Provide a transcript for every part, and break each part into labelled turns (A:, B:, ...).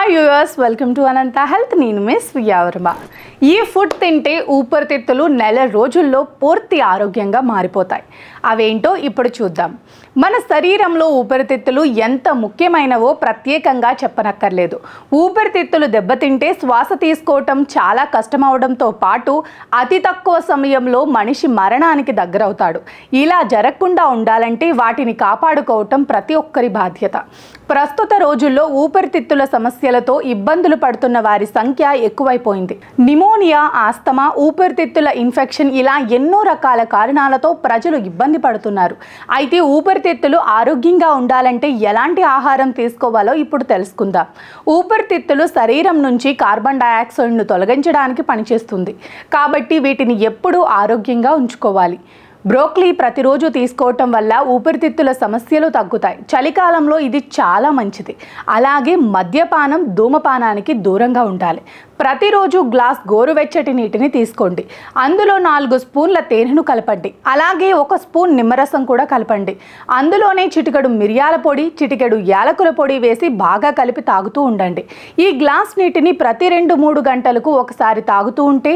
A: Hi viewers, welcome to Anantha health. నేను miss వియావర్మ. ఈ food తింటే ఊపిరితిత్తులు నెల రోజుల్లో పూర్తి ఆరోగ్యంగా మారిపోతాయి. అవేంటో ఇప్పుడు చూద్దాం. మన శరీరంలో ఊపిరితిత్తులు ఎంత ముఖ్యమైనవో ప్రత్యేకంగా చెప్పనక్కర్లేదు. ఊపిరితిత్తులు దెబ్బతింటే శ్వాస తీసుకోవటం చాలా కష్టమవడంతో పాటు అతి తక్కువ సమయంలో మనిషి మరణానికి దగ్గరవుతాడు. ఇలా జరగకుండా ఉండాలంటే వాటిని కాపాడుకోవటం ప్రతి ఒక్కరి బాధ్యత. ప్రస్తుత రోజుల్లో ఊపిరితిత్తుల సమస్యలతో ఇబ్బందులు పడుతున్న వారి సంఖ్య ఎక్కువైపోయింది. నిమోనియా, ఆస్తమా, ఊపిరితిత్తుల ఇన్ఫెక్షన్ ఇలా ఎన్నో రకాల కారణాలతో ప్రజలు ఇబ్బంది పడుతున్నారు. అయితే ఊపిరితిత్తులు ఆరోగ్యంగా ఉండాలంటే ఎలాంటి ఆహారం తీసుకోవాలో ఇప్పుడు తెలుసుకుందాం. ఊపిరితిత్తులు శరీరం నుంచి కార్బన్ డయాక్సైడ్ను తొలగించడానికి పనిచేస్తుంది. కాబట్టి వీటిని ఎప్పుడూ ఆరోగ్యంగా ఉంచుకోవాలి. బ్రోకలీ ప్రతిరోజు తీసుకోవటం వల్ల ఊపిరితిత్తుల సమస్యలు తగ్గుతాయి. చలికాలంలో ఇది చాలా మంచిది. అలాగే మద్యపానం, ధూమపానానికి దూరంగా ఉండాలి. ప్రతిరోజు గ్లాస్ గోరువెచ్చటి నీటిని తీసుకోండి. అందులో 4 స్పూన్ల తేనెను కలపండి. అలాగే 1 స్పూన్ నిమ్మరసం కూడా కలపండి. అందులోనే చిటికెడు మిరియాల పొడి, చిటికెడు యాలకుల పొడి వేసి బాగా కలిపి తాగుతూ ఉండండి. ఈ గ్లాస్ నీటిని ప్రతి 2-3 గంటలకు ఒకసారి తాగుతూ ఉంటే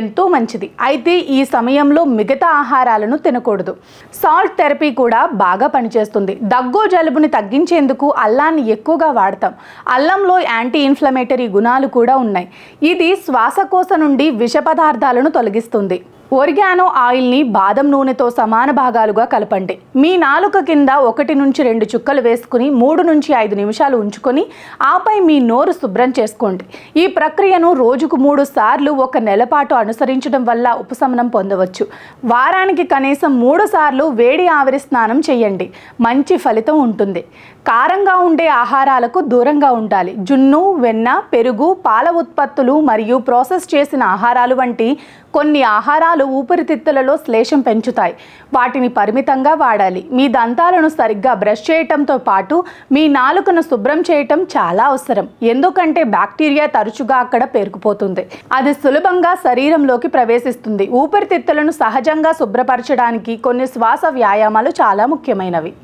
A: ఎంతో మంచిది. అయితే ఈ సమయంలో మిగతా ఆహారాలను తినకూడదు. సాల్ట్ థెరపీ కూడా బాగా పనిచేస్తుంది. దగ్గు, జలుబుని తగ్గించేందుకు అల్లాన్ని ఎక్కువగా వాడతాం. అల్లంలో యాంటీ ఇన్ఫ్లమేటరీ గుణాలు కూడా ఉన్నాయి. ఇది శ్వాసకోశ నుండి విష పదార్థాలను తొలగిస్తుంది. ఒరిగానో ఆయిల్ని బాదం నూనెతో సమాన భాగాలుగా కలపండి. మీ నాలుక కింద 1-2 చుక్కలు వేసుకుని 3-5 నిమిషాలు ఉంచుకొని ఆపై మీ నోరు శుభ్రం చేసుకోండి. ఈ ప్రక్రియను రోజుకు 3 సార్లు 1 నెల పాటు అనుసరించడం వల్ల ఉపశమనం పొందవచ్చు. వారానికి కనీసం 3 సార్లు వేడి ఆవిరి స్నానం చేయండి. మంచి ఫలితం ఉంటుంది. కారంగా ఉండే ఆహారాలకు దూరంగా ఉండాలి. జున్ను, వెన్న, పెరుగు, పాల ఉత్పత్తులు మరియు ప్రాసెస్ చేసిన ఆహారాలు వంటి కొన్ని ఆహారాలు ఊపిరితిత్తులలో శ్లేషం పెంచుతాయి. వాటిని పరిమితంగా వాడాలి. మీ దంతాలను సరిగ్గా బ్రష్ చేయటంతో పాటు మీ నాలుకను శుభ్రం చేయటం చాలా అవసరం. ఎందుకంటే బ్యాక్టీరియా తరచుగా అక్కడ పేరుకుపోతుంది. అది సులభంగా శరీరంలోకి ప్రవేశిస్తుంది. ఊపిరితిత్తులను సహజంగా శుభ్రపరచడానికి కొన్ని శ్వాస వ్యాయామాలు చాలా ముఖ్యమైనవి.